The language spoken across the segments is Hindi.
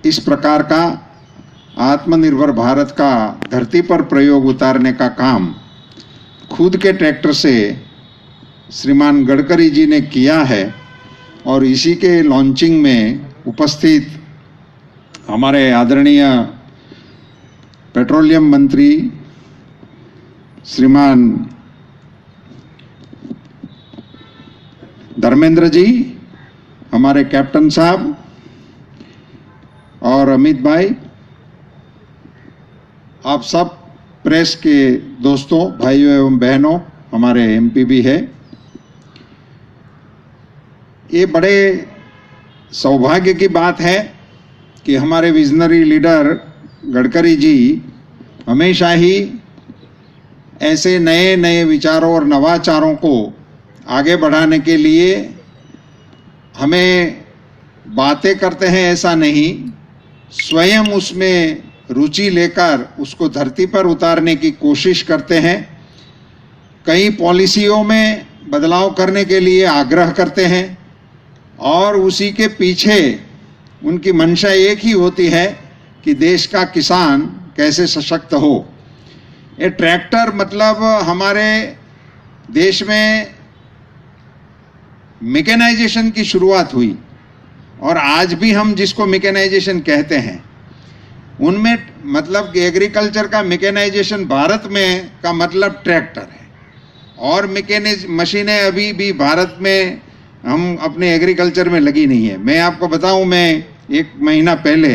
इस प्रकार का आत्मनिर्भर भारत का धरती पर प्रयोग उतारने का काम खुद के ट्रैक्टर से श्रीमान गडकरी जी ने किया है और इसी के लॉन्चिंग में उपस्थित हमारे आदरणीय पेट्रोलियम मंत्री श्रीमान धर्मेंद्र जी, हमारे कैप्टन साहब और अमित भाई, आप सब प्रेस के दोस्तों, भाइयों एवं बहनों, हमारे एमपी भी है। ये बड़े सौभाग्य की बात है कि हमारे विजनरी लीडर गडकरी जी हमेशा ही ऐसे नए नए विचारों और नवाचारों को आगे बढ़ाने के लिए हमें बातें करते हैं, ऐसा नहीं, स्वयं उसमें रुचि लेकर उसको धरती पर उतारने की कोशिश करते हैं। कई पॉलिसियों में बदलाव करने के लिए आग्रह करते हैं और उसी के पीछे उनकी मंशा एक ही होती है कि देश का किसान कैसे सशक्त हो। ये ट्रैक्टर मतलब हमारे देश में मैकेनाइजेशन की शुरुआत हुई और आज भी हम जिसको मैकेनाइजेशन कहते हैं उनमें मतलब कि एग्रीकल्चर का मैकेनाइजेशन भारत में का मतलब ट्रैक्टर है और मशीनें अभी भी भारत में हम अपने एग्रीकल्चर में लगी नहीं है। मैं आपको बताऊं, मैं 1 महीना पहले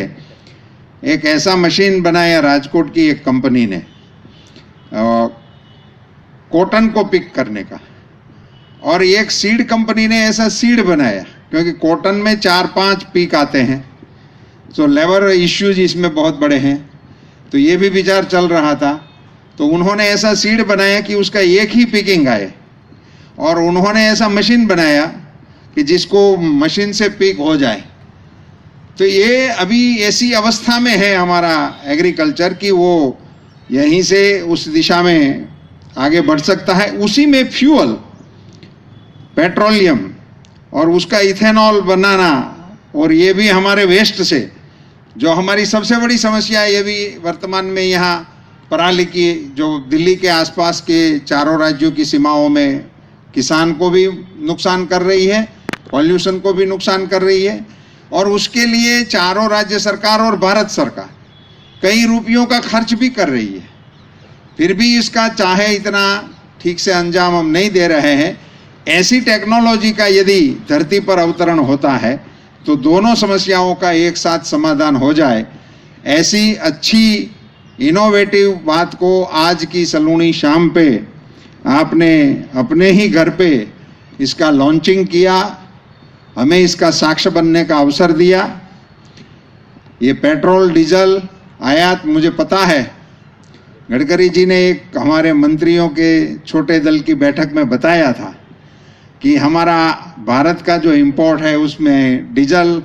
एक ऐसा मशीन बनाया राजकोट की एक कंपनी ने कॉटन को पिक करने का, और एक सीड कंपनी ने ऐसा सीड बनाया क्योंकि कॉटन में 4-5 पीक आते हैं, तो लेबर इश्यूज इसमें बहुत बड़े हैं। तो ये भी विचार चल रहा था, तो उन्होंने ऐसा सीड बनाया कि उसका एक ही पिकिंग आए और उन्होंने ऐसा मशीन बनाया कि जिसको मशीन से पिक हो जाए। तो ये अभी ऐसी अवस्था में है हमारा एग्रीकल्चर कि वो यहीं से उस दिशा में आगे बढ़ सकता है। उसी में फ्यूल, पेट्रोलियम और उसका इथेनॉल बनाना, और ये भी हमारे वेस्ट से, जो हमारी सबसे बड़ी समस्या है, ये भी वर्तमान में यहाँ पराली की जो दिल्ली के आसपास के चारों राज्यों की सीमाओं में किसान को भी नुकसान कर रही है, पॉल्यूशन को भी नुकसान कर रही है, और उसके लिए चारों राज्य सरकार और भारत सरकार कई रुपयों का खर्च भी कर रही है। फिर भी इसका चाहे इतना ठीक से अंजाम हम नहीं दे रहे हैं। ऐसी टेक्नोलॉजी का यदि धरती पर अवतरण होता है तो दोनों समस्याओं का एक साथ समाधान हो जाए। ऐसी अच्छी इनोवेटिव बात को आज की सलूनी शाम पे आपने अपने ही घर पे इसका लॉन्चिंग किया, हमें इसका साक्ष्य बनने का अवसर दिया। ये पेट्रोल डीजल आयात, मुझे पता है गडकरी जी ने एक हमारे मंत्रियों के छोटे दल की बैठक में बताया था कि हमारा भारत का जो इंपोर्ट है उसमें डीजल,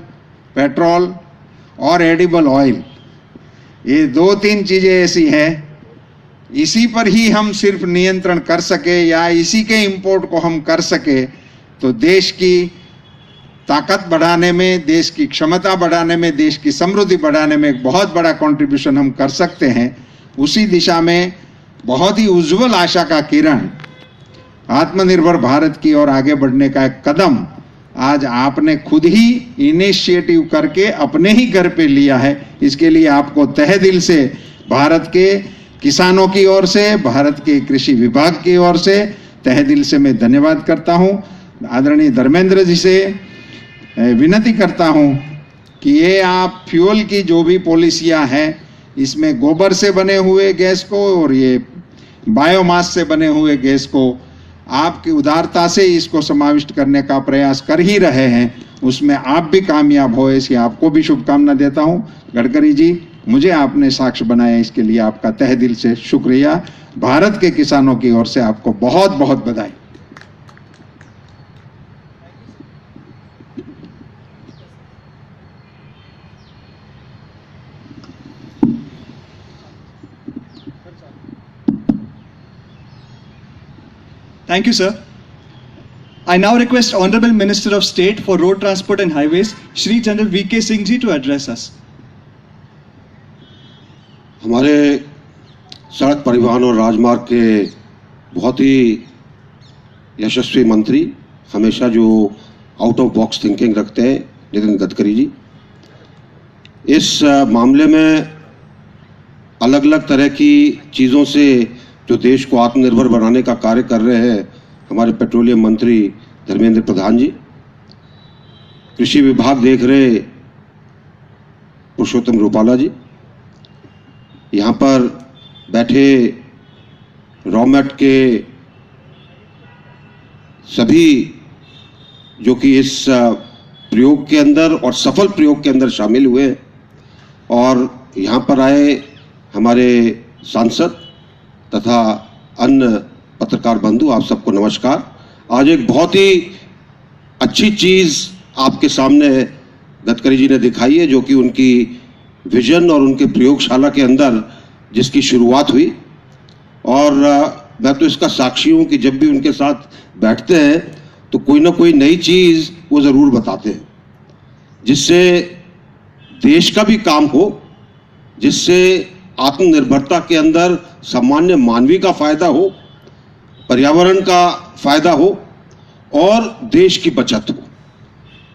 पेट्रोल और एडिबल ऑयल, ये 2-3 चीज़ें ऐसी हैं, इसी पर ही हम सिर्फ नियंत्रण कर सके या इसी के इंपोर्ट को हम कर सके तो देश की ताकत बढ़ाने में, देश की क्षमता बढ़ाने में, देश की समृद्धि बढ़ाने में एक बहुत बड़ा कंट्रीब्यूशन हम कर सकते हैं। उसी दिशा में बहुत ही उज्जवल आशा का किरण आत्मनिर्भर भारत की ओर आगे बढ़ने का एक कदम आज आपने खुद ही इनिशिएटिव करके अपने ही घर पे लिया है। इसके लिए आपको तहे दिल से भारत के किसानों की ओर से, भारत के कृषि विभाग की ओर से तहे दिल से मैं धन्यवाद करता हूं। आदरणीय धर्मेंद्र जी से विनती करता हूं कि ये आप फ्यूल की जो भी पॉलिसियां हैं, इसमें गोबर से बने हुए गैस को और ये बायोमास से बने हुए गैस को आपकी उदारता से इसको समाविष्ट करने का प्रयास कर ही रहे हैं, उसमें आप भी कामयाब हो, ऐसी आपको भी शुभकामना देता हूं। गडकरी जी, मुझे आपने साक्ष्य बनाया, इसके लिए आपका तहे दिल से शुक्रिया। भारत के किसानों की ओर से आपको बहुत बहुत बधाई। Thank you, sir. I now request Honorable Minister of State for Road Transport and Highways, Shri General V.K. Singh ji to address us. हमारे सड़क परिवहन और राजमार्ग के बहुत ही यशस्वी मंत्री, हमेशा जो आउट ऑफ बॉक्स थिंकिंग रखते हैं, नितिन गडकरी जी, इस मामले में अलग अलग तरह की चीज़ों से जो देश को आत्मनिर्भर बनाने का कार्य कर रहे हैं हमारे पेट्रोलियम मंत्री धर्मेंद्र प्रधान जी, कृषि विभाग देख रहे पुरुषोत्तम रूपाला जी, यहाँ पर बैठे रॉमेट के सभी जो कि इस प्रयोग के अंदर और सफल प्रयोग के अंदर शामिल हुए, और यहाँ पर आए हमारे सांसद तथा अन्य पत्रकार बंधु, आप सबको नमस्कार। आज एक बहुत ही अच्छी चीज़ आपके सामने गडकरी जी ने दिखाई है, जो कि उनकी विजन और उनके प्रयोगशाला के अंदर जिसकी शुरुआत हुई, और मैं तो इसका साक्षी हूँ कि जब भी उनके साथ बैठते हैं तो कोई ना कोई नई चीज़ वो ज़रूर बताते हैं, जिससे देश का भी काम हो, जिससे आत्मनिर्भरता के अंदर सामान्य मानवी का फायदा हो, पर्यावरण का फायदा हो और देश की बचत हो।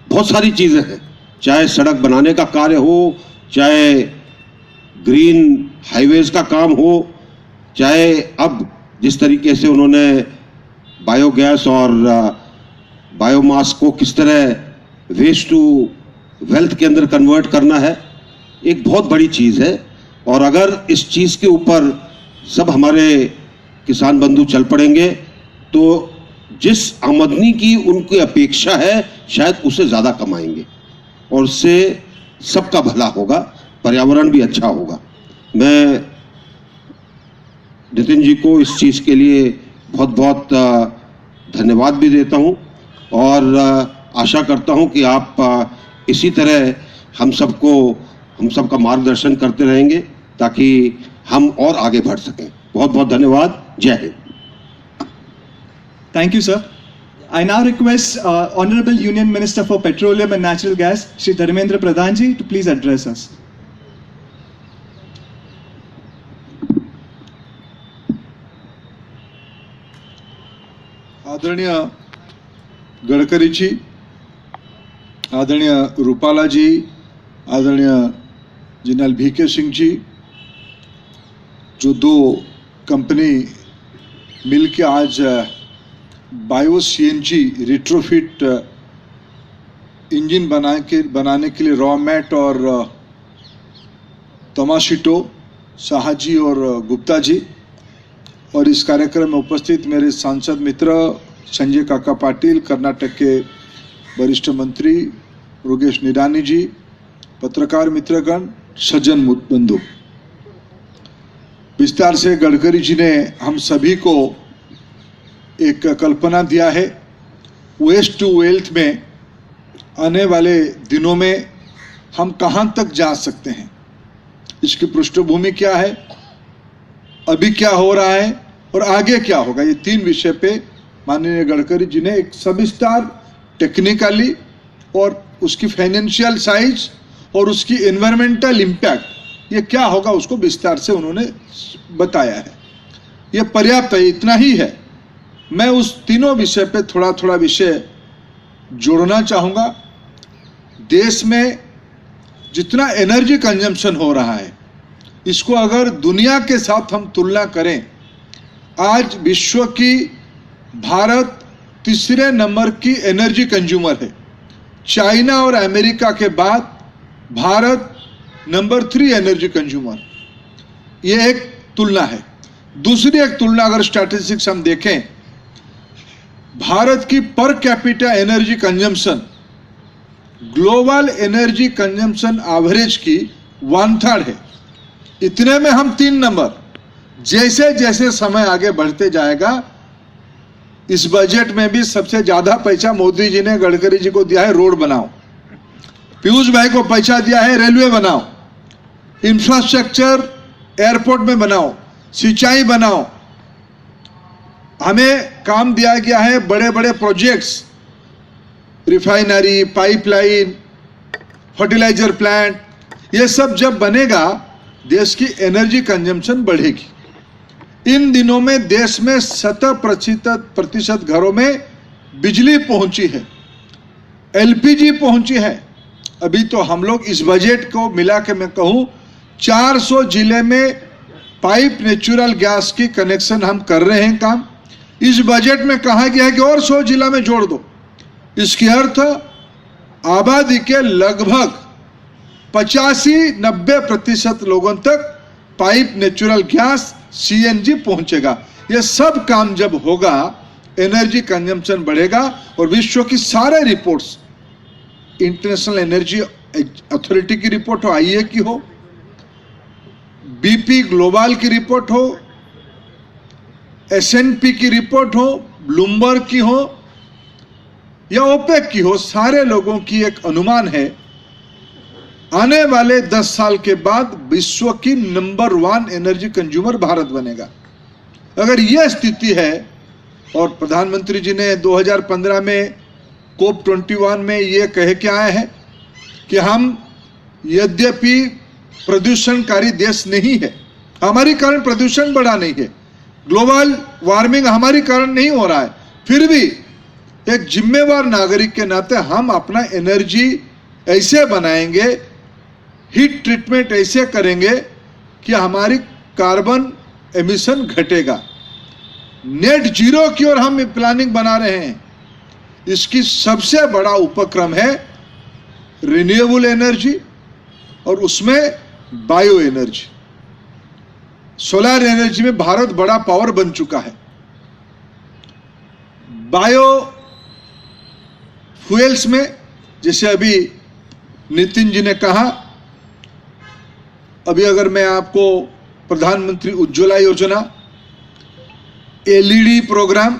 बहुत सारी चीज़ें हैं, चाहे सड़क बनाने का कार्य हो, चाहे ग्रीन हाईवेज का काम हो, चाहे अब जिस तरीके से उन्होंने बायोगैस और बायोमास को किस तरह वेस्ट टू वेल्थ के अंदर कन्वर्ट करना है, एक बहुत बड़ी चीज़ है। और अगर इस चीज़ के ऊपर सब हमारे किसान बंधु चल पड़ेंगे तो जिस आमदनी की उनकी अपेक्षा है शायद उससे ज़्यादा कमाएंगे, और उससे सबका भला होगा, पर्यावरण भी अच्छा होगा। मैं नितिन जी को इस चीज़ के लिए बहुत बहुत धन्यवाद भी देता हूं, और आशा करता हूं कि आप इसी तरह हम सबका मार्गदर्शन करते रहेंगे ताकि हम और आगे बढ़ सकें। बहुत बहुत धन्यवाद। जय Hind. Thank you, sir. I now request Honorable Union Minister for Petroleum and Natural Gas, Shri Dharmendra Pradhan ji, to please address us. आदरणीय गडकरी जी, आदरणीय रूपाला जी, आदरणीय जनरल VK सिंह जी, जो दो कंपनी मिलके आज बायो CNG रिट्रोफिट इंजन बनाने के लिए रॉमेट और तमाशिटो साहाजी और गुप्ता जी, और इस कार्यक्रम में उपस्थित मेरे सांसद मित्र संजय काका पाटिल, कर्नाटक के वरिष्ठ मंत्री योगेश निरानी जी, पत्रकार मित्रगण, सज्जन बंधु, विस्तार से गडकरी जी ने हम सभी को एक कल्पना दिया है वेस्ट टू वेल्थ में आने वाले दिनों में हम कहां तक जा सकते हैं, इसकी पृष्ठभूमि क्या है, अभी क्या हो रहा है और आगे क्या होगा। ये तीन विषय पे माननीय गडकरी जी ने एक सविस्तार टेक्निकली और उसकी फाइनेंशियल साइज और उसकी एनवायरमेंटल इम्पैक्ट ये क्या होगा उसको विस्तार से उन्होंने बताया है। ये पर्याप्त है, इतना ही है। मैं उस तीनों विषय पे थोड़ा थोड़ा विषय जोड़ना चाहूँगा। देश में जितना एनर्जी कंजम्पशन हो रहा है, इसको अगर दुनिया के साथ हम तुलना करें, आज विश्व की भारत तीसरे नंबर की एनर्जी कंज्यूमर है। चाइना और अमेरिका के बाद भारत नंबर 3 एनर्जी कंज्यूमर। ये एक तुलना है। दूसरी एक तुलना अगर स्टैटिस्टिक्स हम देखें, भारत की per capita energy consumption global energy consumption average की 1/3 है। इतने में हम 3 नंबर। जैसे जैसे समय आगे बढ़ते जाएगा, इस बजट में भी सबसे ज्यादा पैसा मोदी जी ने गडकरी जी को दिया है रोड बनाओ, पीयूष भाई को पैसा दिया है रेलवे बनाओ, इंफ्रास्ट्रक्चर एयरपोर्ट में बनाओ, सिंचाई बनाओ। हमें काम दिया गया है बड़े बड़े projects, refinery, pipeline, fertiliser plant, ये सब जब बनेगा देश की एनर्जी कंजम्पशन बढ़ेगी। इन दिनों में देश में 70% घरों में बिजली पहुंची है, एलपीजी पहुंची है। अभी तो हम लोग इस बजट को मिला के मैं कहूं 400 जिले में पाइप नेचुरल गैस की कनेक्शन हम कर रहे हैं काम। इस बजट में कहा गया है कि और 100 जिला में जोड़ दो। इसके अर्थ आबादी के लगभग 85-90% लोगों तक पाइप नेचुरल गैस सीएनजी पहुंचेगा। यह सब काम जब होगा एनर्जी कंजम्पशन बढ़ेगा और विश्व की सारे रिपोर्ट्स, इंटरनेशनल एनर्जी अथॉरिटी की रिपोर्ट हो, आईईए की हो, बीपी ग्लोबल की रिपोर्ट हो, एसएनपी की रिपोर्ट हो, ब्लूमबर्ग की हो या ओपेक की हो, सारे लोगों की एक अनुमान है आने वाले 10 साल के बाद विश्व की नंबर 1 एनर्जी कंज्यूमर भारत बनेगा। अगर यह स्थिति है, और प्रधानमंत्री जी ने 2015 में COP21 में यह कह के आए हैं कि हम यद्यपि प्रदूषणकारी देश नहीं है, हमारे कारण प्रदूषण बढ़ा नहीं है, ग्लोबल वार्मिंग हमारे कारण नहीं हो रहा है, फिर भी एक जिम्मेवार नागरिक के नाते हम अपना एनर्जी ऐसे बनाएंगे, हीट ट्रीटमेंट ऐसे करेंगे कि हमारी कार्बन एमिशन घटेगा। नेट जीरो की ओर हम प्लानिंग बना रहे हैं। इसकी सबसे बड़ा उपक्रम है रिन्यूएबल एनर्जी और उसमें बायो एनर्जी। सोलर एनर्जी में भारत बड़ा पावर बन चुका है। बायो फ्यूल्स में जैसे अभी नितिन जी ने कहा, अभी अगर मैं आपको प्रधानमंत्री उज्ज्वला योजना, एलईडी प्रोग्राम,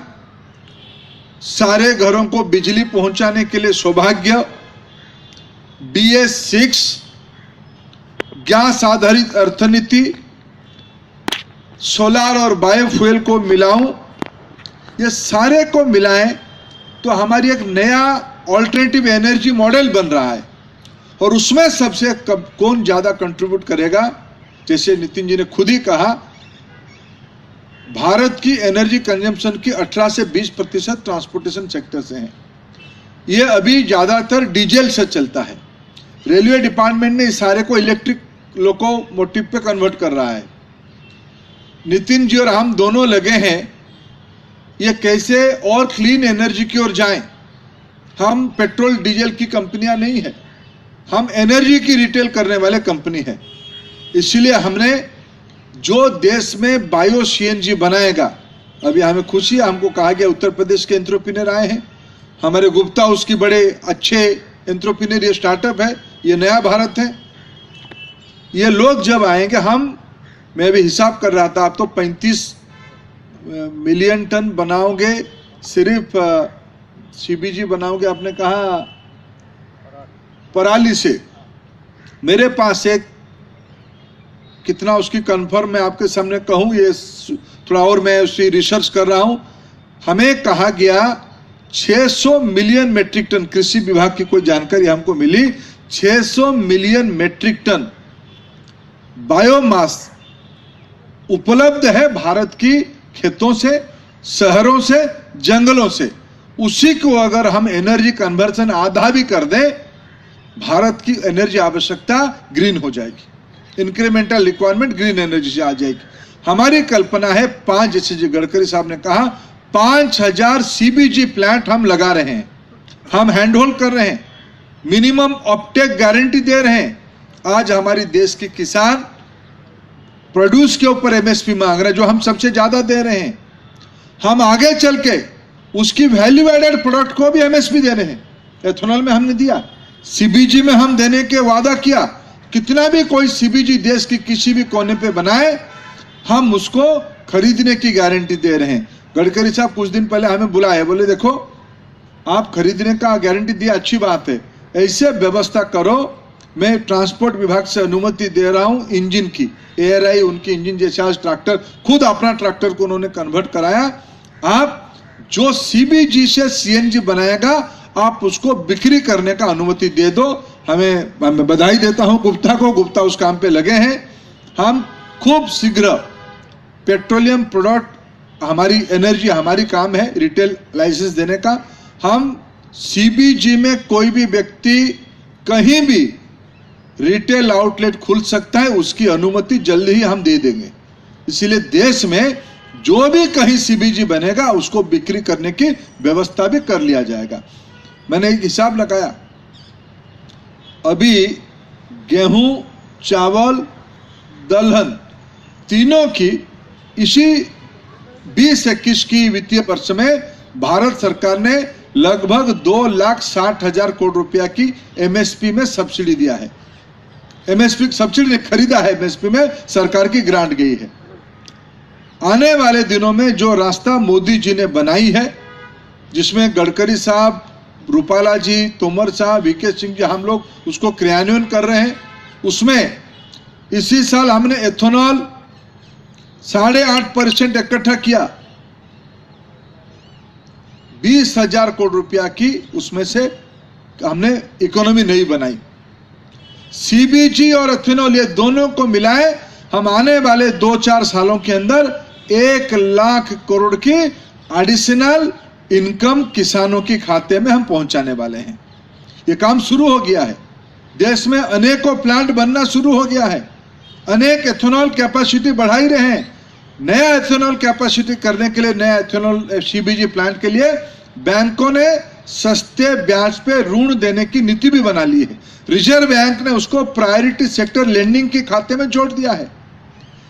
सारे घरों को बिजली पहुंचाने के लिए सौभाग्य, BS6, गैस आधारित अर्थनीति, सोलर और बायोफ्यूल को मिलाऊं, ये सारे को मिलाएं तो हमारी एक नया ऑल्टरनेटिव एनर्जी मॉडल बन रहा है। और उसमें सबसे कौन ज्यादा कंट्रीब्यूट करेगा, जैसे नितिन जी ने खुद ही कहा, भारत की एनर्जी कंजम्पशन की 18 से 20% ट्रांसपोर्टेशन सेक्टर से है। ये अभी ज्यादातर डीजल से चलता है। रेलवे डिपार्टमेंट ने इस सारे को इलेक्ट्रिक लोकोमोटिव पे कन्वर्ट कर रहा है। नितिन जी और हम दोनों लगे हैं ये कैसे और क्लीन एनर्जी की ओर जाएं। हम पेट्रोल डीजल की कंपनियां नहीं है, हम एनर्जी की रिटेल करने वाले कंपनी है। इसलिए हमने जो देश में बायो सीएनजी बनाएगा, अभी हमें खुशी है, हमको कहा गया उत्तर प्रदेश के एंट्रप्रेन्योर आए हैं, हमारे गुप्ता उसकी बड़े अच्छे एंट्रप्रेन्योर, ये स्टार्टअप है, ये नया भारत है। ये लोग जब आएंगे, मैं भी हिसाब कर रहा था, आप तो 35 मिलियन टन बनाओगे, सिर्फ सीबीजी बनाओगे, आपने कहा पराली से। मेरे पास एक कितना उसकी कंफर्म मैं आपके सामने कहूं, ये थोड़ा और मैं उसकी रिसर्च कर रहा हूं। हमें कहा गया 600 मिलियन मेट्रिक टन, कृषि विभाग की कोई जानकारी हमको मिली, 600 मिलियन मेट्रिक टन बायोमास उपलब्ध है भारत की खेतों से, शहरों से, जंगलों से। उसी को अगर हम एनर्जी कन्वर्जन आधा भी कर दें, भारत की एनर्जी आवश्यकता ग्रीन हो जाएगी, इंक्रीमेंटल रिक्वायरमेंट ग्रीन एनर्जी से आ जाएगी। हमारी कल्पना है 5, जैसे जो गडकरी साहब ने कहा, 5000 सीबीजी प्लांट हम लगा रहे हैं, हम हैंड होल्ड कर रहे हैं, मिनिमम ऑप्टेक गारंटी दे रहे हैं। आज हमारी देश के किसान प्रोड्यूस के ऊपर एमएसपी मांग रहे हैं, जो हम सबसे ज्यादा दे रहे हैं। हम आगे चल के उसकी वैल्यू एडेड प्रोडक्ट को भी एमएसपी दे रहे हैं। एथेनॉल में हमने दिया, सीबीजी में हम देने के वादा किया। कितना भी कोई सीबीजी देश की किसी भी कोने पे बनाए, हम उसको खरीदने की गारंटी दे रहे हैं। गडकरी साहब कुछ दिन पहले हमें बुलाए, बोले देखो आप खरीदने का गारंटी दिया, अच्छी बात है, ऐसे व्यवस्था करो, मैं ट्रांसपोर्ट विभाग से अनुमति दे रहा हूं इंजन की, एआरआई उनकी इंजन जैसे आज ट्रैक्टर, खुद अपना ट्रैक्टर को उन्होंने कन्वर्ट कराया। आप जो सीबीजी से सीएनजी बनाएगा, आप उसको बिक्री करने का अनुमति दे दो। मैं बधाई देता हूं गुप्ता को, गुप्ता उस काम पे लगे हैं। हम खूब शीघ्र पेट्रोलियम प्रोडक्ट, हमारी एनर्जी हमारी काम है रिटेल लाइसेंस देने का, हम सीबीजी में कोई भी व्यक्ति कहीं भी रिटेल आउटलेट खुल सकता है, उसकी अनुमति जल्दी ही हम दे देंगे। इसीलिए देश में जो भी कहीं सीबीजी बनेगा उसको बिक्री करने की व्यवस्था भी कर लिया जाएगा। मैंने एक हिसाब लगाया, अभी गेहूं, चावल, दलहन तीनों की इसी 2021 की वित्तीय वर्ष में भारत सरकार ने लगभग 2,60,000 करोड़ रुपया की एमएसपी में सब्सिडी दिया है। एमएसपी सब्सिडी ने खरीदा है, एमएसपी में सरकार की ग्रांट गई है। आने वाले दिनों में जो रास्ता मोदी जी ने बनाई है, जिसमें गडकरी साहब, रूपाला जी, तोमर साहब, वीके सिंह जी, हम लोग उसको क्रियान्वयन कर रहे हैं। उसमें इसी साल हमने एथेनॉल 8.5% इकट्ठा किया, 20,000 करोड़ रुपया की उसमें से हमने इकोनॉमी नई बनाई। सीबीजी और एथेनॉल ये दोनों को मिलाए हम आने वाले 2-4 सालों के अंदर 1 लाख करोड़ की एडिशनल इनकम किसानों के खाते में हम पहुंचाने वाले हैं। ये काम शुरू हो गया है, देश में अनेकों प्लांट बनना शुरू हो गया है, अनेक एथेनॉल कैपेसिटी बढ़ा ही रहे हैं। नया एथेनॉल कैपेसिटी करने के लिए, नया एथेनॉल सीबीजी प्लांट के लिए बैंकों ने सस्ते ब्याज पे ऋण देने की नीति भी बना ली है। रिजर्व बैंक ने उसको प्रायोरिटी सेक्टर लेंडिंग के खाते में जोड़ दिया है।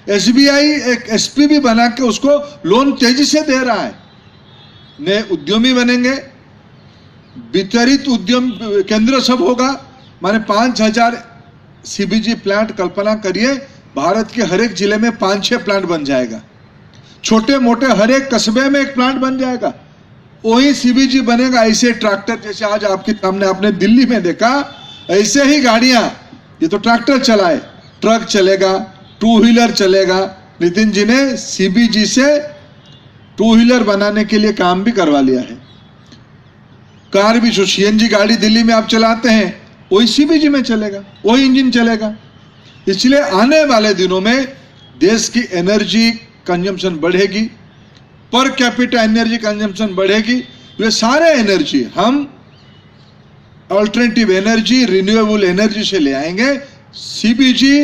एसबीआई एक एसपीबी बना के उसको लोन तेजी से दे रहा है। नए उद्यमी बनेंगे, वितरित उद्यम केंद्र सब होगा, माने 5,000 सीबीजी प्लांट कल्पना करिए, भारत के हर एक जिले में 5-6 प्लांट बन जाएगा, छोटे मोटे हर एक कस्बे में एक प्लांट बन जाएगा, वही सीबीजी बनेगा। ऐसे ट्रैक्टर जैसे आज आपके सामने आपने दिल्ली में देखा, ऐसे ही गाड़ियां, ये तो ट्रैक्टर चलाए, ट्रक चलेगा, 2 व्हीलर चलेगा। नितिन जी ने सीबीजी से 2 व्हीलर बनाने के लिए काम भी करवा लिया है। कार भी, जो सीएनजी गाड़ी दिल्ली में आप चलाते हैं वही सीबीजी में चलेगा, वही इंजन चलेगा। इसलिए आने वाले दिनों में देश की एनर्जी कंजम्पशन बढ़ेगी, पर कैपिटा एनर्जी कंजम्पशन बढ़ेगी। ये सारे एनर्जी हम अल्टरनेटिव एनर्जी, रिन्यूएबल एनर्जी से ले आएंगे। सीबीजी,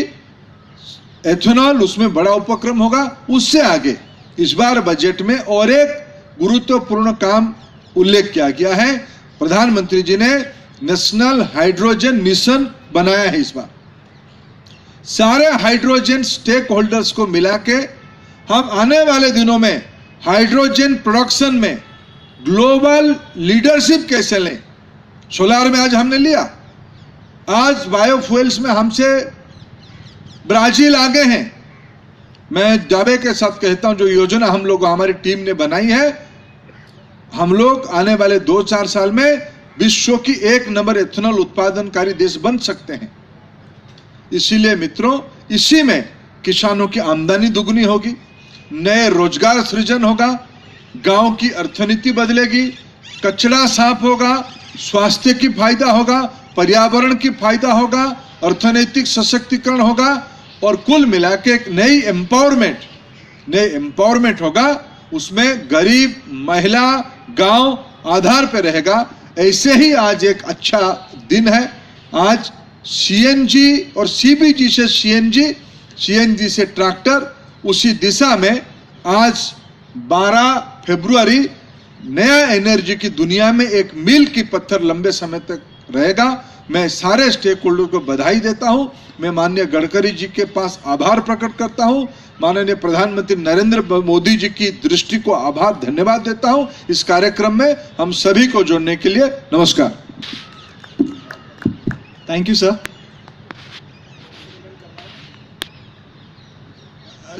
एथेनॉल, उसमें बड़ा उपक्रम होगा। उससे आगे इस बार बजट में और एक गुरुत्वपूर्ण काम उल्लेख किया गया है। प्रधानमंत्री जी ने नेशनल हाइड्रोजन मिशन बनाया है। इस बार सारे हाइड्रोजन स्टेक होल्डर्स को मिला के हम आने वाले दिनों में हाइड्रोजन प्रोडक्शन में ग्लोबल लीडरशिप कैसे लें। सोलार में आज हमने लिया, आज बायोफ्यूल्स में हमसे ब्राजील आगे हैं। मैं दावे के साथ कहता हूं, जो योजना हम लोग, हमारी टीम ने बनाई है, हम लोग आने वाले 2-4 साल में विश्व की 1 नंबर एथेनॉल उत्पादनकारी देश बन सकते हैं। इसीलिए मित्रों, इसी में किसानों की आमदनी दुगनी होगी, नए रोजगार सृजन होगा, गांव की अर्थनीति बदलेगी, कचरा साफ होगा, स्वास्थ्य की फायदा होगा, पर्यावरण की फायदा होगा, अर्थनैतिक सशक्तिकरण होगा और कुल मिला के एक नई एम्पावरमेंट होगा। उसमें गरीब, महिला, गांव आधार पर रहेगा। ऐसे ही आज एक अच्छा दिन है। आज सीएनजी और सीबीजी से सीएनजी से ट्रैक्टर, उसी दिशा में आज 12 फरवरी नया एनर्जी की दुनिया में एक मील की पत्थर लंबे समय तक रहेगा। मैं सारे स्टेक होल्डर को बधाई देता हूं। मैं माननीय गडकरी जी के पास आभार प्रकट करता हूं। माननीय प्रधानमंत्री नरेंद्र मोदी जी की दृष्टि को आभार, धन्यवाद देता हूं। इस कार्यक्रम में हम सभी को जोड़ने के लिए नमस्कार। Thank you, sir.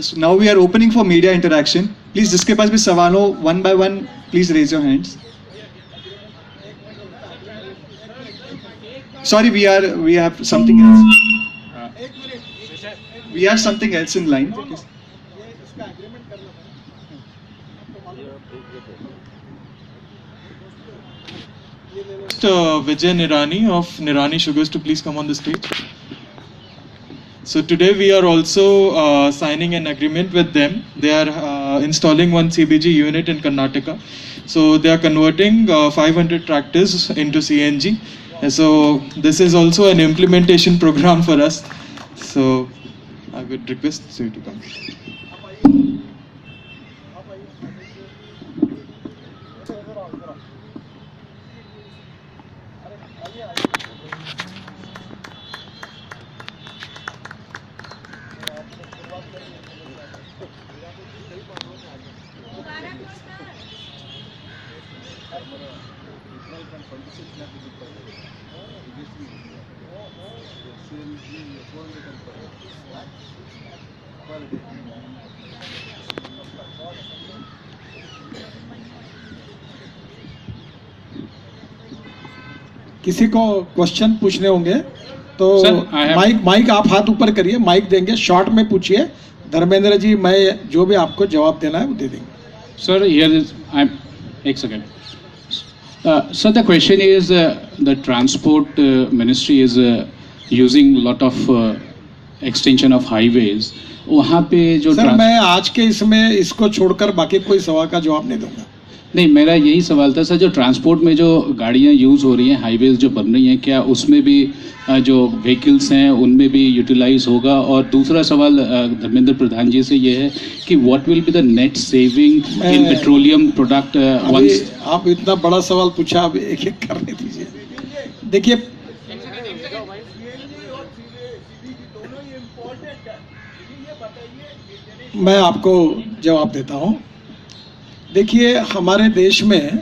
So now we are opening for media interaction. Please, जिसके पास भी सवाल हो, one by one, please raise your hands. Sorry, we have something else. We have something else in line. Vijay Nirani of Nirani Sugars to please come on the stage. So today we are also signing an agreement with them. They are installing one CBG unit in Karnataka. So they are converting 500 tractors into CNG. And so this is also an implementation program for us. So I would request you to come. किसी को क्वेश्चन पूछने होंगे तो Sir, I have- माइक आप हाथ ऊपर करिए, माइक देंगे, शॉर्ट में पूछिए। धर्मेंद्र जी, मैं जो भी आपको जवाब देना है वो दे देंगे। Sir, here is, I'm, एक second. Sir, the question is, the transport ministry is using lot of extension of highways. वहाँ पे जो सर, मैं आज के इसमें इसको छोड़कर बाकी कोई सवाल का जवाब नहीं दूंगा। नहीं, मेरा यही सवाल था सर, जो ट्रांसपोर्ट में जो गाड़ियाँ यूज़ हो रही हैं, हाईवेज जो बन रही हैं, क्या उसमें भी जो व्हीकल्स हैं उनमें भी यूटिलाइज होगा? और दूसरा सवाल धर्मेंद्र प्रधान जी से ये है कि what will be the net saving in petroleum product अभी वंस? आप इतना बड़ा सवाल पूछा, अब एक एक करने दीजिए। देखिए, मैं आपको जवाब देता हूँ। देखिए, हमारे देश में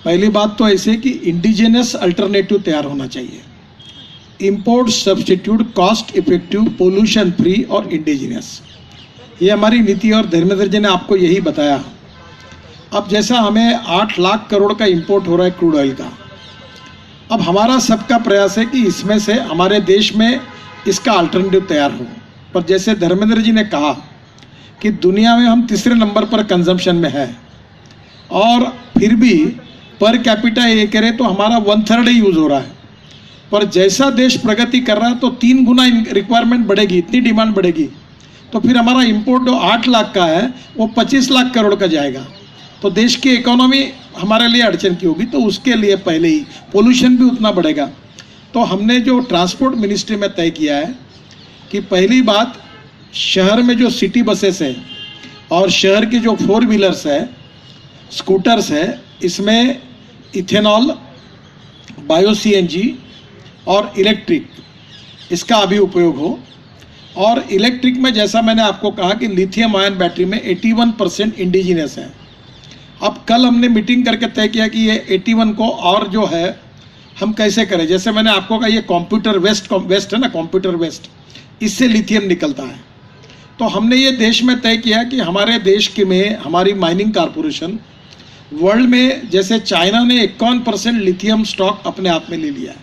पहली बात तो ऐसे कि इंडिजिनस अल्टरनेटिव तैयार होना चाहिए। Import substitute, cost effective, pollution free और इंडिजिनस, ये हमारी नीति। और धर्मेंद्र जी ने आपको यही बताया। अब जैसा हमें 8 लाख करोड़ का इंपोर्ट हो रहा है क्रूड ऑयल का, अब हमारा सबका प्रयास है कि इसमें से हमारे देश में इसका अल्टरनेटिव तैयार हो। पर जैसे धर्मेंद्र जी ने कहा कि दुनिया में हम तीसरे नंबर पर कंजम्पशन में है, और फिर भी पर कैपिटा ये करें तो हमारा 1/3 ही यूज़ हो रहा है। पर जैसा देश प्रगति कर रहा है तो 3 गुना रिक्वायरमेंट बढ़ेगी, इतनी डिमांड बढ़ेगी, तो फिर हमारा इंपोर्ट जो 8 लाख का है वो 25 लाख करोड़ का जाएगा। तो देश की इकोनॉमी हमारे लिए अड़चन की होगी। तो उसके लिए पहले ही पोल्यूशन भी उतना बढ़ेगा। तो हमने जो ट्रांसपोर्ट मिनिस्ट्री में तय किया है कि पहली बात, शहर में जो सिटी बसेस है और शहर की जो 4 व्हीलर्स है, स्कूटर्स है, इसमें इथेनॉल, बायो CNG और इलेक्ट्रिक, इसका अभी उपयोग हो। और इलेक्ट्रिक में जैसा मैंने आपको कहा कि लिथियम आयन बैटरी में 81% इंडिजिनस है। अब कल हमने मीटिंग करके तय किया कि ये 81 को और जो है हम कैसे करें। जैसे मैंने आपको कहा, ये कंप्यूटर वेस्ट है ना, कंप्यूटर वेस्ट, इससे लिथियम निकलता है। तो हमने ये देश में तय किया कि हमारे देश के में हमारी माइनिंग कॉरपोरेशन वर्ल्ड में, जैसे चाइना ने 51% लिथियम स्टॉक अपने आप में ले लिया है,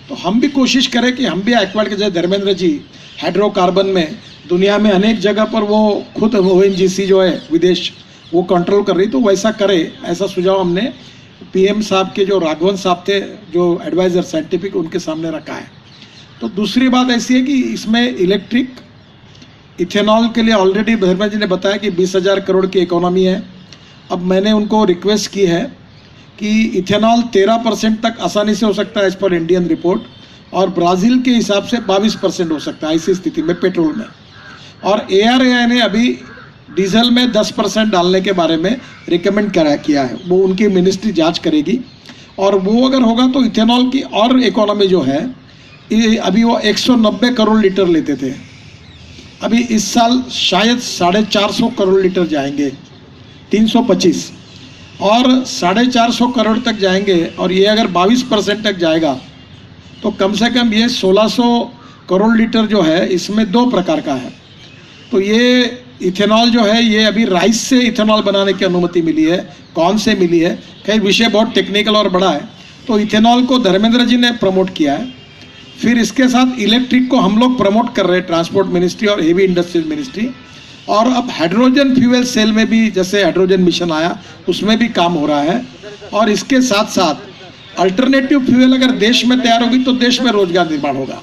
तो हम भी कोशिश करें कि हम भी एक्वाइड के, जैसे धर्मेंद्र जी हाइड्रोकार्बन में दुनिया में अनेक जगह पर वो खुद ONGC जो है विदेश, वो कंट्रोल कर रही, तो वैसा करे। ऐसा सुझाव हमने PM साहब के, जो राघवन साहब थे जो एडवाइज़र साइंटिफिक, उनके सामने रखा है। तो दूसरी बात ऐसी है कि इसमें इलेक्ट्रिक, इथेनॉल के लिए ऑलरेडी धर्मेंद्र जी ने बताया कि 20,000 करोड़ की इकोनॉमी है। अब मैंने उनको रिक्वेस्ट की है कि इथेनॉल 13% तक आसानी से हो सकता है एज पर इंडियन रिपोर्ट, और ब्राज़ील के हिसाब से 22% हो सकता है ऐसी स्थिति में पेट्रोल में। और ARAI ने अभी डीजल में 10% डालने के बारे में रिकमेंड किया है। वो उनकी मिनिस्ट्री जांच करेगी, और वो अगर होगा तो इथेनॉल की और इकोनॉमी जो है, अभी वो 190 करोड़ लीटर लेते थे, अभी इस साल शायद 450 करोड़ लीटर जाएंगे, 325, और 450 करोड़ तक जाएंगे। और ये अगर 22% तक जाएगा तो कम से कम ये 1600 करोड़ लीटर जो है, इसमें 2 प्रकार का है। तो ये इथेनॉल जो है, ये अभी राइस से इथेनॉल बनाने की अनुमति मिली है, कौन से मिली है, कई विषय बहुत टेक्निकल और बड़ा है। तो इथेनॉल को धर्मेंद्र जी ने प्रमोट किया है। फिर इसके साथ इलेक्ट्रिक को हम लोग प्रमोट कर रहे हैं, ट्रांसपोर्ट मिनिस्ट्री और हेवी इंडस्ट्रीज मिनिस्ट्री। और अब हाइड्रोजन फ्यूल सेल में भी, जैसे हाइड्रोजन मिशन आया, उसमें भी काम हो रहा है। और इसके साथ साथ अल्टरनेटिव फ्यूल अगर देश में तैयार होगी तो देश में रोजगार निर्माण होगा।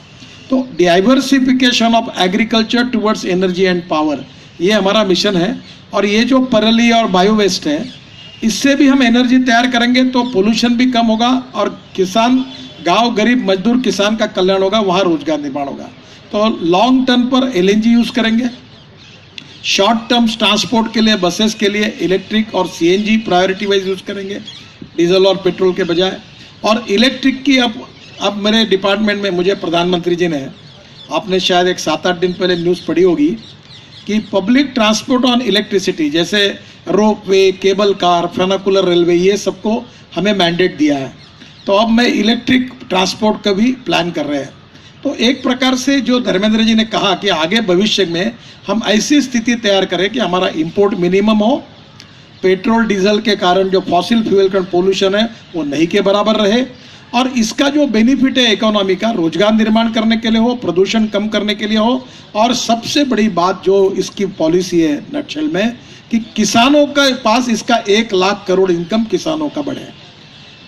तो diversification of agriculture towards energy and power, ये हमारा मिशन है। और ये जो परली और बायो वेस्ट है, इससे भी हम एनर्जी तैयार करेंगे तो पोल्यूशन भी कम होगा और किसान, गांव गरीब मजदूर किसान का कल्याण होगा, वहाँ रोजगार निर्माण होगा। तो लॉन्ग टर्म पर एलएनजी यूज़ करेंगे, शॉर्ट टर्म ट्रांसपोर्ट के लिए बसेस के लिए इलेक्ट्रिक और सीएनजी प्रायोरिटी वाइज यूज़ करेंगे, डीजल और पेट्रोल के बजाय। और इलेक्ट्रिक की अब मेरे डिपार्टमेंट में मुझे प्रधानमंत्री जी ने, आपने शायद एक 7-8 दिन पहले न्यूज़ पढ़ी होगी कि पब्लिक ट्रांसपोर्ट ऑन इलेक्ट्रिसिटी, जैसे रोप वे, केबल कार, फेनाकुलर रेलवे, ये सबको हमें मैंडेट दिया है। तो अब मैं इलेक्ट्रिक ट्रांसपोर्ट का भी प्लान कर रहे हैं। तो एक प्रकार से जो धर्मेंद्र जी ने कहा कि आगे भविष्य में हम ऐसी स्थिति तैयार करें कि हमारा इंपोर्ट मिनिमम हो, पेट्रोल डीजल के कारण जो फॉसिल फ्यूल का पोल्यूशन है वो नहीं के बराबर रहे, और इसका जो बेनिफिट है इकोनॉमी का, रोजगार निर्माण करने के लिए हो, प्रदूषण कम करने के लिए हो, और सबसे बड़ी बात जो इसकी पॉलिसी है नटशेल में कि किसानों के पास इसका 1 लाख करोड़ इनकम किसानों का बढ़े।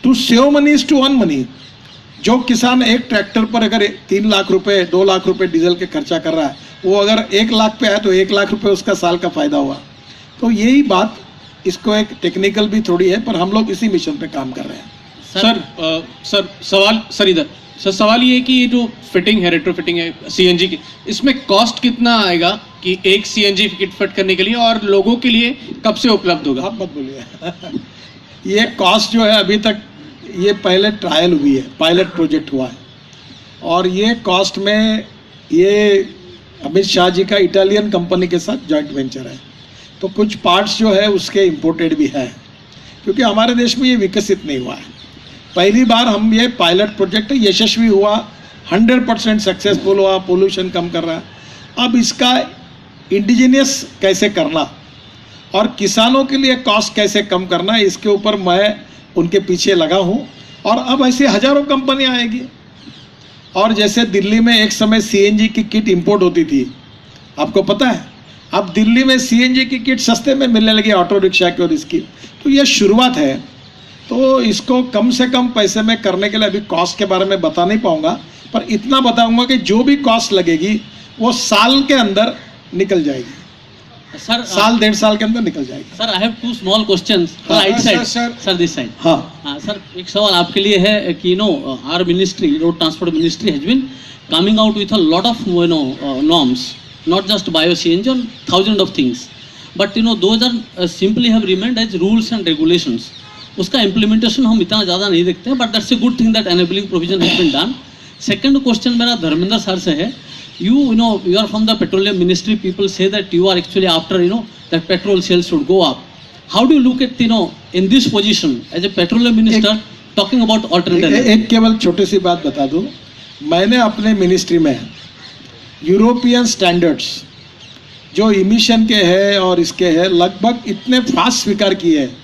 To save money is to earn money. जो किसान एक ट्रैक्टर पर अगर 3 लाख रुपए 2 लाख रुपए डीजल के खर्चा कर रहा है, वो अगर 1 लाख पे आए तो 1 लाख रुपए उसका साल का फायदा हुआ। तो यही बात, इसको एक टेक्निकल भी थोड़ी है, पर हम लोग इसी मिशन पे काम कर रहे हैं। सवाल ये है कि ये जो फिटिंग है, रेट्रोफिटिंग है सीएनजी की, इसमें कॉस्ट कितना आएगा कि एक सीएनजी किट फिट करने के लिए, और लोगों के लिए कब से उपलब्ध होगा? आप मत बोलिए ये कॉस्ट जो है अभी तक, ये पहले ट्रायल हुई है, पायलट प्रोजेक्ट हुआ है, और ये कॉस्ट में ये अमित शाह जी का इटालियन कंपनी के साथ जॉइंट वेंचर है। तो कुछ पार्ट्स जो है उसके इंपोर्टेड भी है, क्योंकि हमारे देश में ये विकसित नहीं हुआ है। पहली बार हम ये पायलट प्रोजेक्ट यशस्वी हुआ, 100% सक्सेसफुल हुआ, पोल्यूशन कम कर रहा है। अब इसका इंडिजिनियस कैसे करना और किसानों के लिए कॉस्ट कैसे कम करना, इसके ऊपर मैं उनके पीछे लगा हूँ। और अब ऐसे हजारों कंपनियाँ आएगी। और जैसे दिल्ली में एक समय सीएनजी की किट इंपोर्ट होती थी, आपको पता है, अब दिल्ली में सीएनजी की किट सस्ते में मिलने लगी ऑटो रिक्शा की और इसकी। तो ये शुरुआत है, तो इसको कम से कम पैसे में करने के लिए अभी कॉस्ट के बारे में बता नहीं पाऊंगा, पर इतना बताऊंगा कि जो भी कॉस्ट लगेगी वो साल के अंदर निकल जाएगी। सर, साल 1.5 साल के अंदर निकल जाएगी। Sir, I have 2 small questions. Right side, sir this side. हाँ सर, एक सवाल आपके लिए है कि our ministry, road transport ministry has been coming out with a lot of norms, not just bio CNG, on thousands of things, but those are simply have remained as rules and regulations. उसका implementation हम इतना ज़्यादा नहीं देखते हैं, but that's a good thing that enabling provision has been done. Second question मेरा धर्मेंद्र सर से है, you are from the petroleum ministry, people say that you are actually after that petrol sales should go up. How do you look at in this position as a petroleum minister talking about alternative? एक केवल छोटी सी बात बता दूं, मैंने अपने मिनिस्ट्री में यूरोपियन स्टैंडर्ड्स जो इमिशन के हैं और इसके हैं लगभग इतने फास्ट स्वीकार किए हैं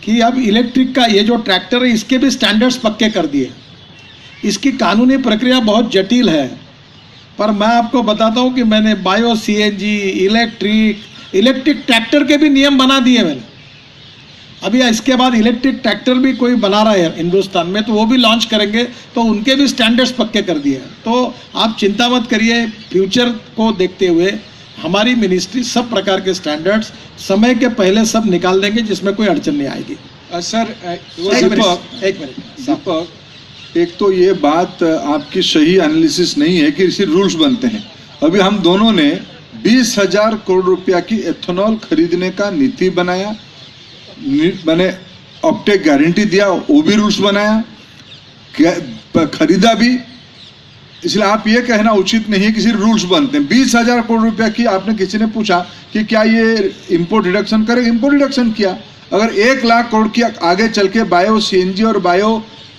कि अब इलेक्ट्रिक का ये जो ट्रैक्टर है इसके भी स्टैंडर्ड्स पक्के कर दिए। इसकी कानूनी प्रक्रिया बहुत जटिल है, पर मैं आपको बताता हूँ कि मैंने बायो सीएनजी, इलेक्ट्रिक ट्रैक्टर के भी नियम बना दिए मैंने। अभी इसके बाद इलेक्ट्रिक ट्रैक्टर भी कोई बना रहा है हिंदुस्तान में, तो वो भी लॉन्च करेंगे, तो उनके भी स्टैंडर्ड्स पक्के कर दिए हैं। तो आप चिंता मत करिए, फ्यूचर को देखते हुए हमारी मिनिस्ट्री सब प्रकार के स्टैंडर्ड्स समय के पहले सब निकाल देंगे, जिसमें कोई अड़चन नहीं आएगी। सर एक मिनट दीपक, एक तो ये बात आपकी सही एनालिसिस नहीं है कि सिर्फ रूल्स बनते हैं। अभी हम दोनों ने 20,000 करोड़ रुपया की एथेनॉल खरीदने का नीति बनाया, मैंने ऑप्टेक गारंटी दिया, वो भी रूल्स बनाया, खरीदा भी। इसलिए आप ये कहना उचित नहीं है कि सिर्फ रूल्स बनते हैं। 20,000 करोड़ रुपया की आपने किसी ने पूछा कि क्या ये इंपोर्ट रिडक्शन करेगा, इंपोर्ट रिडक्शन किया। अगर 1 लाख करोड़ की आगे चल के बायो सीएनजी और बायो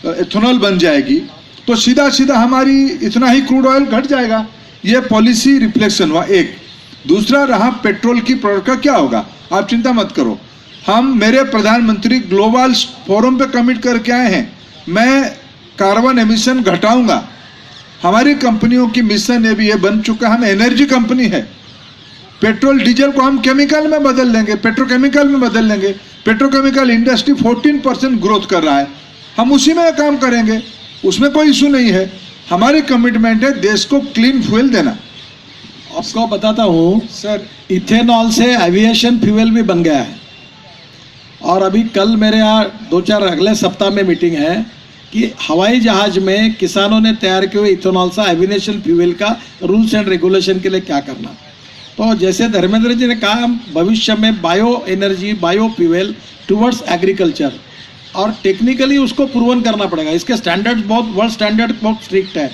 एथेनॉल बन जाएगी तो सीधा सीधा हमारी इतना ही क्रूड ऑयल घट जाएगा। ये पॉलिसी रिफ्लेक्शन हुआ एक। दूसरा रहा पेट्रोल की प्रोडक्ट का क्या होगा, आप चिंता मत करो। हम, मेरे प्रधानमंत्री ग्लोबल फोरम पे कमिट करके आए हैं, मैं कार्बन एमिशन घटाऊंगा। हमारी कंपनियों की मिशन ये बन चुका है, हम एनर्जी कंपनी है। पेट्रोल डीजल को हम केमिकल में बदल लेंगे, पेट्रोकेमिकल में बदल लेंगे। पेट्रोकेमिकल इंडस्ट्री 14% ग्रोथ कर रहा है, हम उसी में काम करेंगे, उसमें कोई इशू नहीं है। हमारी कमिटमेंट है देश को क्लीन फ्यूल देना। आपको बताता हूँ सर, इथेनॉल से एविएशन फ्यूल भी बन गया है। और अभी कल मेरे यहाँ 2-4 अगले सप्ताह में मीटिंग है कि हवाई जहाज में किसानों ने तैयार किए हुए इथेनॉल से एविएशन फ्यूल का रूल्स एंड रेगुलेशन के लिए क्या करना। तो जैसे धर्मेंद्र जी ने कहा, हम भविष्य में bio energy, bio fuel towards agriculture, और टेक्निकली उसको प्रूवन करना पड़ेगा। इसके स्टैंडर्ड्स बहुत, वर्ल्ड स्टैंडर्ड बहुत स्ट्रिक्ट है।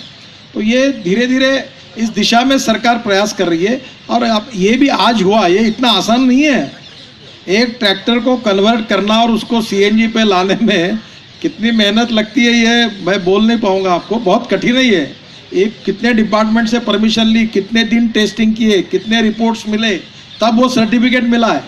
तो ये धीरे धीरे इस दिशा में सरकार प्रयास कर रही है। और अब ये भी आज हुआ, ये इतना आसान नहीं है। एक ट्रैक्टर को कन्वर्ट करना और उसको सीएनजी पे लाने में कितनी मेहनत लगती है, ये मैं बोल नहीं पाऊंगा आपको, बहुत कठिन है ये। एक कितने डिपार्टमेंट से परमिशन ली, कितने दिन टेस्टिंग किए, कितने रिपोर्ट्स मिले, तब वो सर्टिफिकेट मिला है।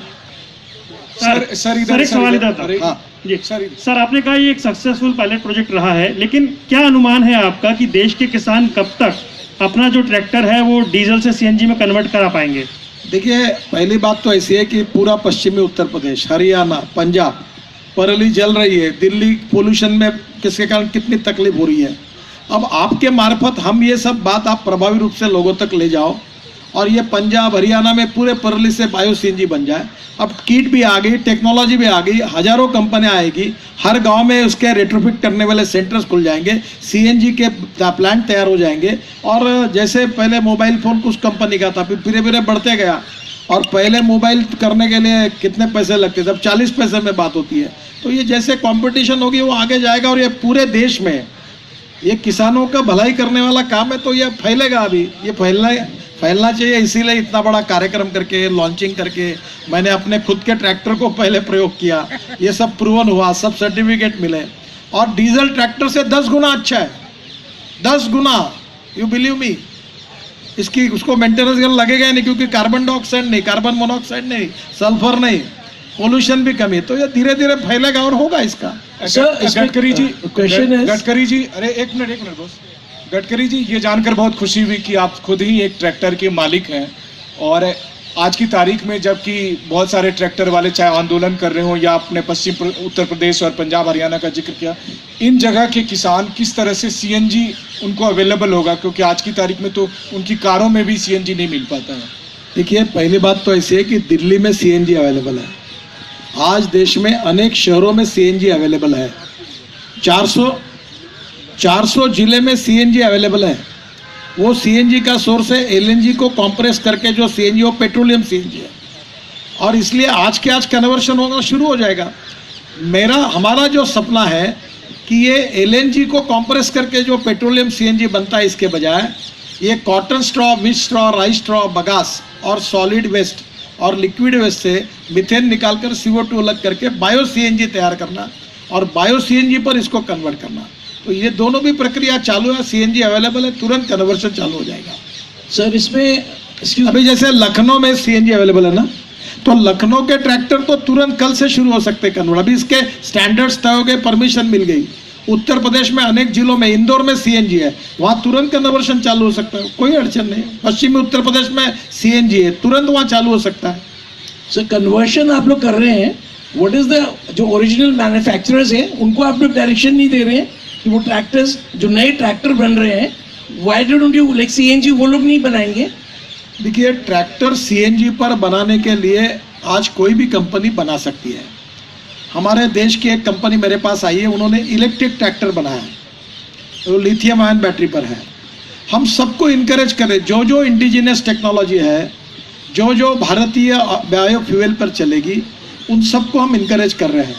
सर एक सवाल इधर था। हाँ जी सर, आपने कहा ये एक सक्सेसफुल पायलट प्रोजेक्ट रहा है, लेकिन क्या अनुमान है आपका कि देश के किसान कब तक अपना जो ट्रैक्टर है वो डीजल से सीएनजी में कन्वर्ट करा पाएंगे? देखिए, पहली बात तो ऐसी है कि पूरा पश्चिमी उत्तर प्रदेश, हरियाणा, पंजाब पराली जल रही है। दिल्ली पोल्यूशन में किसके कारण कितनी तकलीफ हो रही है। अब आपके मार्फत हम ये सब बात आप प्रभावी रूप से लोगों तक ले जाओ और ये पंजाब हरियाणा में पूरे पराली से बायो सीएनजी बन जाए। अब किट भी आ गई, टेक्नोलॉजी भी आ गई, हजारों कंपनियां आएगी, हर गांव में उसके रेट्रोफिट करने वाले सेंटर्स खुल जाएंगे, सीएनजी के प्लांट तैयार हो जाएंगे। और जैसे पहले मोबाइल फ़ोन कुछ कंपनी का था, फिर धीरे धीरे बढ़ते गया। और पहले मोबाइल करने के लिए कितने पैसे लगते थे, अब 40 पैसे में बात होती है। तो ये जैसे कंपटीशन होगी वो आगे जाएगा। और ये पूरे देश में ये किसानों का भलाई करने वाला काम है, तो ये फैलेगा। अभी ये फैलना चाहिए, इसीलिए इतना बड़ा कार्यक्रम करके, लॉन्चिंग करके मैंने अपने खुद के ट्रैक्टर को पहले प्रयोग किया। ये सब प्रूवन हुआ, सब सर्टिफिकेट मिले। और डीजल ट्रैक्टर से 10 गुना अच्छा है, 10 गुना, यू बिलीव मी। इसकी उसको मेंटेनेंस लगेगा नहीं, क्योंकि कार्बन डाइऑक्साइड नहीं, कार्बन मोनोऑक्साइड नहीं, सल्फर नहीं, पोल्यूशन भी कमी है। तो ये धीरे धीरे फैलेगा और होगा इसका। गडकरी जी, क्वेश्चन है गडकरी जी, अरे एक मिनट बस। गडकरी जी, ये जानकर बहुत खुशी हुई कि आप खुद ही एक ट्रैक्टर के मालिक हैं। और आज की तारीख में जबकि बहुत सारे ट्रैक्टर वाले चाहे आंदोलन कर रहे हो या अपने पश्चिम उत्तर प्रदेश और पंजाब हरियाणा का जिक्र किया, इन जगह के किसान किस तरह से सीएनजी उनको अवेलेबल होगा? क्योंकि आज की तारीख में तो उनकी कारों में भी सीएनजी नहीं मिल पाता है। देखिए, पहली बात तो ऐसी है कि दिल्ली में सीएनजी अवेलेबल है। आज देश में अनेक शहरों में सीएनजी अवेलेबल है। 400 जिले में सीएनजी अवेलेबल है। वो सीएनजी का सोर्स है एलएनजी को कंप्रेस करके जो सीएनजी, वो पेट्रोलियम सीएनजी है। और इसलिए आज के आज कन्वर्शन होना शुरू हो जाएगा। हमारा जो सपना है कि ये एलएनजी को कंप्रेस करके जो पेट्रोलियम सीएनजी बनता है, इसके बजाय ये कॉटन स्ट्रॉ, विच स्ट्रॉ, राइस स्ट्रॉ, बगास और सॉलिड वेस्ट और लिक्विड वेस्ट से मिथेन निकालकर CO2 अलग करके बायो सीएनजी तैयार करना और बायो सीएनजी पर इसको कन्वर्ट करना। तो ये दोनों भी प्रक्रिया चालू है। सीएनजी अवेलेबल है, तुरंत कन्वर्शन चालू हो जाएगा। सर इसमें अभी जैसे लखनऊ में सीएनजी अवेलेबल है ना, तो लखनऊ के ट्रैक्टर तो तुरंत कल से शुरू हो सकते हैं कन्वर्ट। अभी इसके स्टैंडर्ड्स तय हो गए, परमिशन मिल गई। उत्तर प्रदेश में अनेक जिलों में, इंदौर में सीएनजी है, वहाँ तुरंत कन्वर्शन चालू हो सकता है, कोई अड़चन नहीं। पश्चिमी उत्तर प्रदेश में सीएनजी है, तुरंत वहाँ चालू हो सकता है। सर कन्वर्शन आप लोग कर रहे हैं, व्हाट इज द जो ओरिजिनल मैन्युफैक्चरर्स हैं उनको आप लोग डायरेक्शन नहीं दे रहे हैं कि वो ट्रैक्टर्स जो नए ट्रैक्टर बन रहे हैं, why don't you like CNG वो लोग नहीं बनाएंगे? देखिए, ट्रैक्टर सीएनजी पर बनाने के लिए आज कोई भी कंपनी बना सकती है। हमारे देश की एक कंपनी मेरे पास आई है, उन्होंने इलेक्ट्रिक ट्रैक्टर बनाया है, वो लिथियम आयन बैटरी पर है। हम सबको इनकरेज करें, जो जो इंडिजिनस टेक्नोलॉजी है, जो जो भारतीय बायोफ्यूल पर चलेगी, उन सबको हम इनकरेज कर रहे हैं।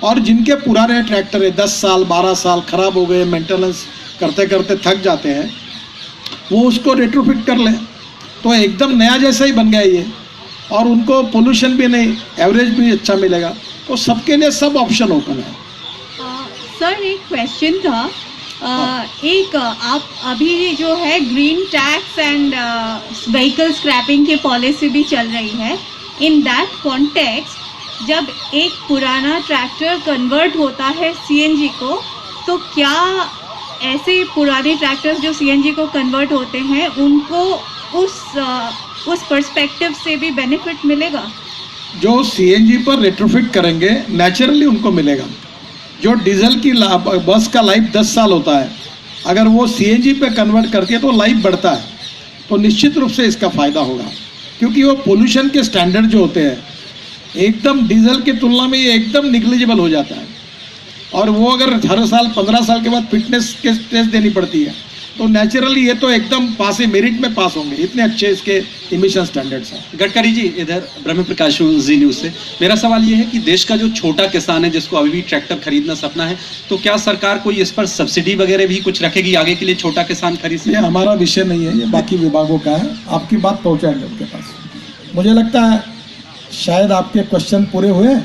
और जिनके पुराने ट्रैक्टर है 10 साल 12 साल खराब हो गए, मेंटेनेंस करते करते थक जाते हैं, वो उसको रेट्रोफिट कर लें, तो एकदम नया जैसा ही बन गया ये। और उनको पोल्यूशन भी नहीं, एवरेज भी अच्छा मिलेगा। तो सबके लिए सब ऑप्शन ओपन है। सर एक क्वेश्चन था, आप अभी जो है green tax and vehicle scrapping की पॉलिसी भी चल रही है। इन दैट कॉन्टेक्स्ट जब एक पुराना ट्रैक्टर कन्वर्ट होता है सीएनजी को, तो क्या ऐसे पुराने ट्रैक्टर्स जो सीएनजी को कन्वर्ट होते हैं उनको उस पर्सपेक्टिव से भी बेनिफिट मिलेगा? जो सीएनजी पर रेट्रोफिट करेंगे नेचुरली उनको मिलेगा। जो डीजल की बस का लाइफ 10 साल होता है, अगर वो सीएनजी पे कन्वर्ट करके तो लाइफ बढ़ता है, तो निश्चित रूप से इसका फ़ायदा होगा, क्योंकि वो पोल्यूशन के स्टैंडर्ड जो होते हैं एकदम डीजल की तुलना में ये एकदम निग्लिजिबल हो जाता है। और वो अगर हर साल 15 साल के बाद फिटनेस के टेस्ट देनी पड़ती है, तो नेचुरली ये तो एकदम पास है, मेरिट में पास होंगे, इतने अच्छे इसके इमिशन स्टैंडर्ड्स हैं। गडकरी जी, इधर ब्रह्म प्रकाश जी न्यूज़ से मेरा सवाल ये है कि देश का जो छोटा किसान है जिसको अभी भी ट्रैक्टर खरीदना सपना है, तो क्या सरकार कोई इस पर सब्सिडी वगैरह भी कुछ रखेगी आगे के लिए छोटा किसान खरीद सके? ये हमारा विषय नहीं है, ये बाकी विभागों का है, आपकी बात पहुंचाएंगे उनके पास। मुझे लगता है शायद आपके क्वेश्चन पूरे हुए।